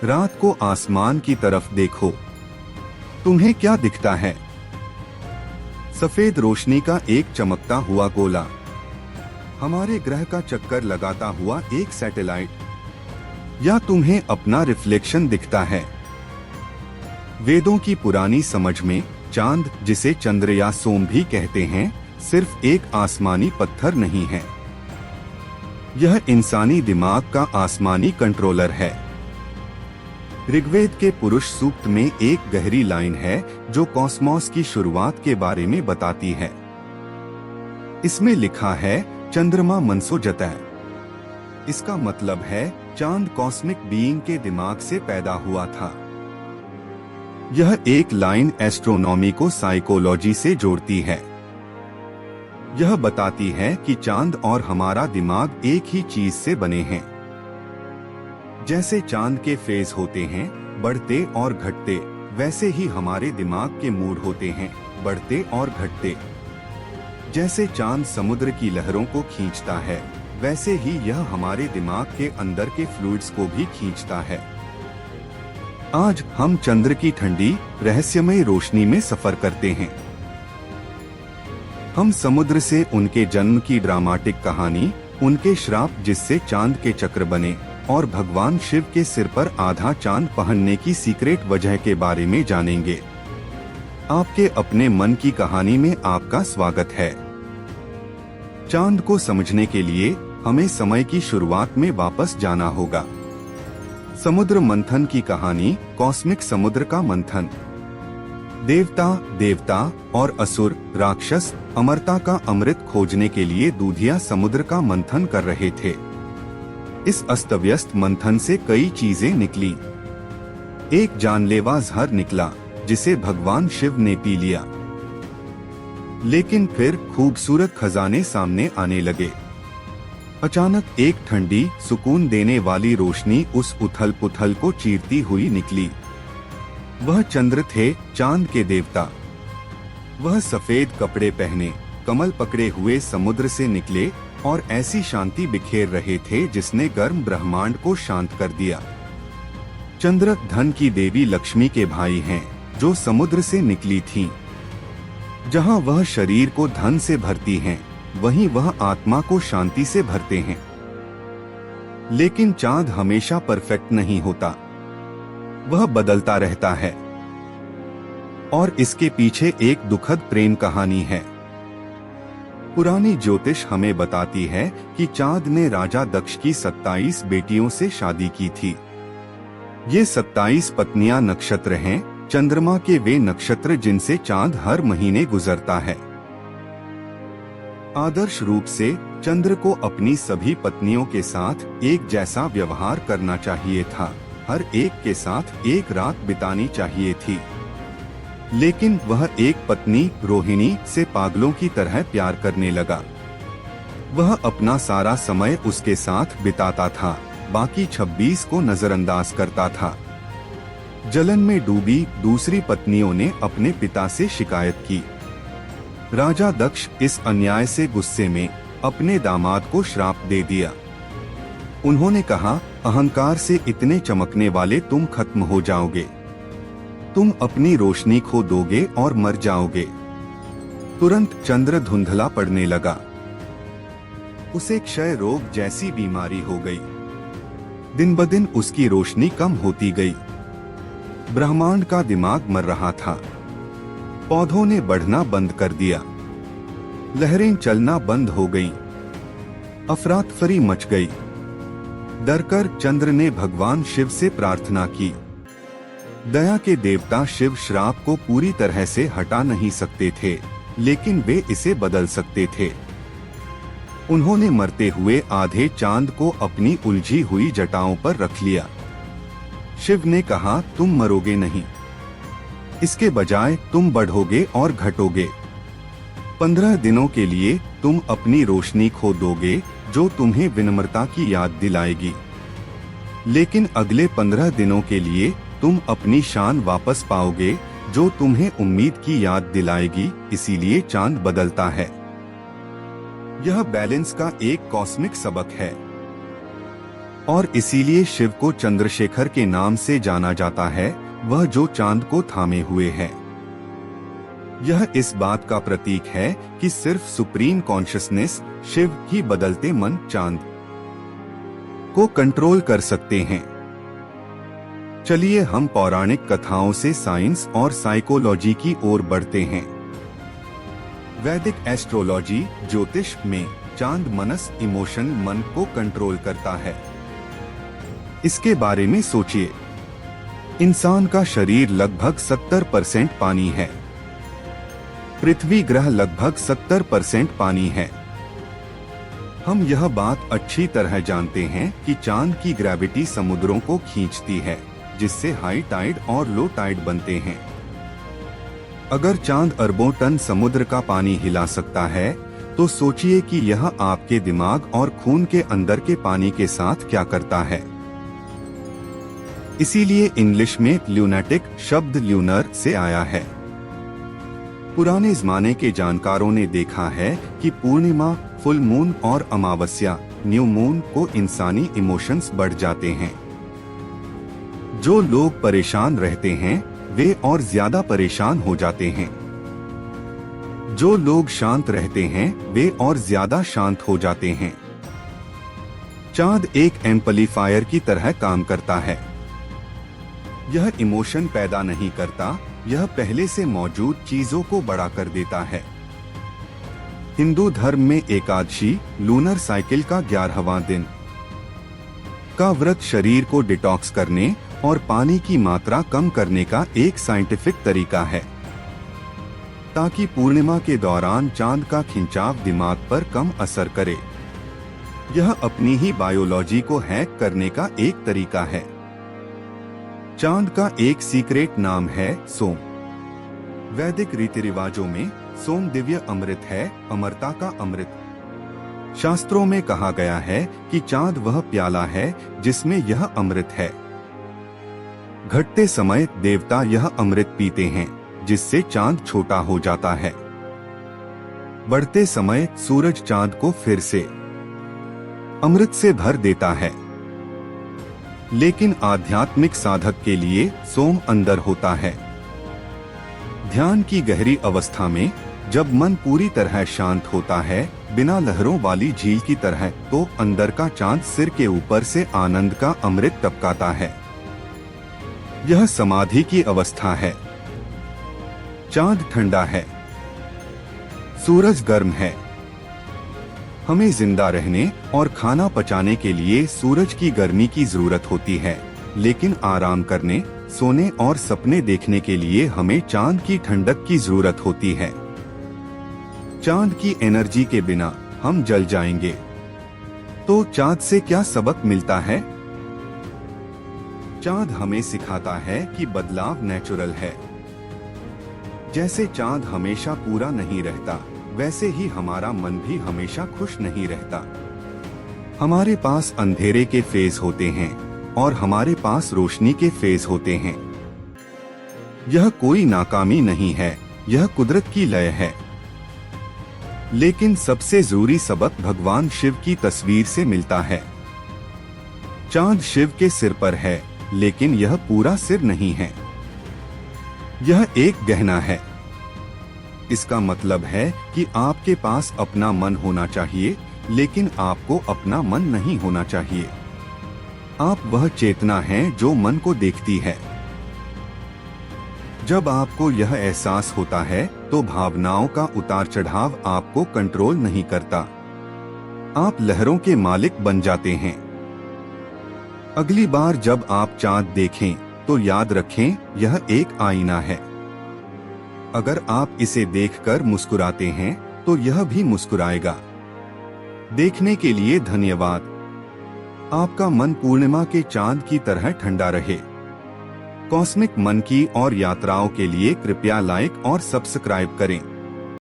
रात को आसमान की तरफ देखो, तुम्हें क्या दिखता है? सफेद रोशनी का एक चमकता हुआ गोला, हमारे ग्रह का चक्कर लगाता हुआ एक सैटेलाइट, या तुम्हें अपना रिफ्लेक्शन दिखता है? वेदों की पुरानी समझ में चांद, जिसे चंद्र या सोम भी कहते हैं, सिर्फ एक आसमानी पत्थर नहीं है। यह इंसानी दिमाग का आसमानी कंट्रोलर है। ऋग्वेद के पुरुष सूक्त में एक गहरी लाइन है जो कॉस्मोस की शुरुआत के बारे में बताती है। इसमें लिखा है, चंद्रमा मनसो जतय। इसका मतलब है चांद कॉस्मिक बीइंग के दिमाग से पैदा हुआ था। यह एक लाइन एस्ट्रोनॉमी को साइकोलॉजी से जोड़ती है। यह बताती है कि चांद और हमारा दिमाग एक ही चीज से बने हैं। जैसे चांद के फेज होते हैं, बढ़ते और घटते, वैसे ही हमारे दिमाग के मूड होते हैं, बढ़ते और घटते। जैसे चांद समुद्र की लहरों को खींचता है, वैसे ही यह हमारे दिमाग के अंदर के फ्लूइड्स को भी खींचता है। आज हम चंद्र की ठंडी, रहस्यमय रोशनी में सफर करते हैं। हम समुद्र से उनके जन्म की ड्रामाटिक कहानी, उनके श्राप जिससे चांद के चक्र बने, और भगवान शिव के सिर पर आधा चांद पहनने की सीक्रेट वजह के बारे में जानेंगे। आपके अपने मन की कहानी में आपका स्वागत है। चांद को समझने के लिए हमें समय की शुरुआत में वापस जाना होगा। समुद्र मंथन की कहानी, कॉस्मिक समुद्र का मंथन। देवता और असुर, राक्षस अमरता का अमृत खोजने के लिए दूधिया समुद्र का मंथन कर रहे थे। इस अस्तव्यस्त मंथन से कई चीजें निकली। एक जानलेवा जहर निकला जिसे भगवान शिव ने पी लिया। लेकिन फिर खूबसूरत खजाने सामने आने लगे। अचानक एक ठंडी, सुकून देने वाली रोशनी उस उथल पुथल को चीरती हुई निकली। वह चंद्र थे, चांद के देवता। वह सफेद कपड़े पहने, कमल पकड़े हुए समुद्र से निकले और ऐसी शांति बिखेर रहे थे जिसने गर्म ब्रह्मांड को शांत कर दिया। चंद्र धन की देवी लक्ष्मी के भाई हैं, जो समुद्र से निकली थीं। जहां वह शरीर को धन से भरती हैं, वहीं वह आत्मा को शांति से भरते हैं। लेकिन चांद हमेशा परफेक्ट नहीं होता, वह बदलता रहता है। और इसके पीछे एक दुखद प्रेम कहानी है। पुरानी ज्योतिष हमें बताती है कि चांद ने राजा दक्ष की 27 बेटियों से शादी की थी। ये 27 पत्नियां नक्षत्र हैं, चंद्रमा के वे नक्षत्र जिनसे चांद हर महीने गुजरता है। आदर्श रूप से चंद्र को अपनी सभी पत्नियों के साथ एक जैसा व्यवहार करना चाहिए था, हर एक के साथ एक रात बितानी चाहिए थी। लेकिन वह एक पत्नी रोहिणी से पागलों की तरह प्यार करने लगा। वह अपना सारा समय उसके साथ बिताता था, बाकी 26 को नजरअंदाज करता था। जलन में डूबी दूसरी पत्नियों ने अपने पिता से शिकायत की। राजा दक्ष इस अन्याय से गुस्से में अपने दामाद को श्राप दे दिया। उन्होंने कहा, अहंकार से इतने चमकने वाले तुम खत्म हो जाओगे, तुम अपनी रोशनी खो दोगे और मर जाओगे। तुरंत चंद्र धुंधला पड़ने लगा। उसे क्षय रोग जैसी बीमारी हो गई। दिन ब दिन उसकी रोशनी कम होती गई। ब्रह्मांड का दिमाग मर रहा था। पौधों ने बढ़ना बंद कर दिया, लहरें चलना बंद हो गईं, अफरातफरी मच गई। डरकर चंद्र ने भगवान शिव से प्रार्थना की। दया के देवता शिव श्राप को पूरी तरह से हटा नहीं सकते थे, लेकिन वे इसे बदल सकते थे। उन्होंने मरते हुए आधे चांद को अपनी उलझी हुई जटाओं पर रख लिया। शिव ने कहा, तुम मरोगे नहीं, इसके बजाय तुम बढ़ोगे और घटोगे। 15 दिनों के लिए तुम अपनी रोशनी खो दोगे, जो तुम्हें विनम्रता की याद दिलाएगी। लेकिन अगले 15 दिनों के लिए तुम अपनी शान वापस पाओगे, जो तुम्हें उम्मीद की याद दिलाएगी। इसीलिए चांद बदलता है। यह बैलेंस का एक कॉस्मिक सबक है। और इसीलिए शिव को चंद्रशेखर के नाम से जाना जाता है, वह जो चांद को थामे हुए है। यह इस बात का प्रतीक है कि सिर्फ सुप्रीम कॉन्शियसनेस शिव ही बदलते मन चांद को कंट्रोल कर सकते हैं। चलिए हम पौराणिक कथाओं से साइंस और साइकोलॉजी की ओर बढ़ते हैं। वैदिक एस्ट्रोलॉजी ज्योतिष में चांद मनस इमोशन मन को कंट्रोल करता है। इसके बारे में सोचिए, इंसान का शरीर लगभग 70% पानी है। पृथ्वी ग्रह लगभग 70% पानी है। हम यह बात अच्छी तरह जानते हैं कि चांद की ग्रेविटी समुद्रों को खींचती है, जिससे हाई टाइड और लो टाइड बनते हैं। अगर चांद अरबों टन समुद्र का पानी हिला सकता है, तो सोचिए कि यह आपके दिमाग और खून के अंदर के पानी के साथ क्या करता है। इसीलिए इंग्लिश में ल्यूनेटिक शब्द ल्यूनर से आया है। पुराने जमाने के जानकारों ने देखा है कि पूर्णिमा, फुल मून और अमावस्या, न्यू मून को इंसानी इमोशंस बढ़ जाते हैं। जो लोग परेशान रहते हैं वे और ज्यादा परेशान हो जाते हैं। जो लोग शांत रहते हैं वे और ज्यादा शांत हो जाते हैं। चांद एक एम्पलीफायर की तरह काम करता है। यह इमोशन पैदा नहीं करता, यह पहले से मौजूद चीजों को बड़ा कर देता है। हिंदू धर्म में एकादशी लूनर साइकिल का 11वां दिन का व्रत शरीर को डिटॉक्स करने और पानी की मात्रा कम करने का एक साइंटिफिक तरीका है, ताकि पूर्णिमा के दौरान चांद का खिंचाव दिमाग पर कम असर करे। यह अपनी ही बायोलॉजी को हैक करने का एक तरीका है। चांद का एक सीक्रेट नाम है सोम। वैदिक रीति रिवाजों में सोम दिव्य अमृत है, अमरता का अमृत। शास्त्रों में कहा गया है कि चांद वह प्याला है जिसमें यह अमृत है। घटते समय देवता यह अमृत पीते हैं, जिससे चांद छोटा हो जाता है। बढ़ते समय सूरज चांद को फिर से अमृत से भर देता है। लेकिन आध्यात्मिक साधक के लिए सोम अंदर होता है। ध्यान की गहरी अवस्था में जब मन पूरी तरह शांत होता है, बिना लहरों वाली झील की तरह, तो अंदर का चांद सिर के ऊपर से आनंद का अमृत टपकाता है। यह समाधि की अवस्था है। चांद ठंडा है, सूरज गर्म है। हमें जिंदा रहने और खाना पचाने के लिए सूरज की गर्मी की जरूरत होती है, लेकिन आराम करने, सोने और सपने देखने के लिए हमें चांद की ठंडक की जरूरत होती है। चांद की एनर्जी के बिना हम जल जाएंगे। तो चांद से क्या सबक मिलता है? चांद हमें सिखाता है कि बदलाव नेचुरल है। जैसे चांद हमेशा पूरा नहीं रहता, वैसे ही हमारा मन भी हमेशा खुश नहीं रहता। हमारे पास अंधेरे के फेज होते हैं और हमारे पास रोशनी के फेज होते हैं। यह कोई नाकामी नहीं है, यह कुदरत की लय है। लेकिन सबसे जरूरी सबक भगवान शिव की तस्वीर से मिलता है। चांद शिव के सिर पर है, लेकिन यह पूरा सिर नहीं है। यह एक गहना है। इसका मतलब है कि आपके पास अपना मन होना चाहिए, लेकिन आपको अपना मन नहीं होना चाहिए। आप वह चेतना हैं जो मन को देखती है। जब आपको यह एहसास होता है, तो भावनाओं का उतार चढ़ाव आपको कंट्रोल नहीं करता। आप लहरों के मालिक बन जाते हैं। अगली बार जब आप चांद देखें, तो याद रखें यह एक आईना है। अगर आप इसे देखकर मुस्कुराते हैं, तो यह भी मुस्कुराएगा। देखने के लिए धन्यवाद। आपका मन पूर्णिमा के चांद की तरह ठंडा रहे। कॉस्मिक मन की और यात्राओं के लिए कृपया लाइक और सब्सक्राइब करें।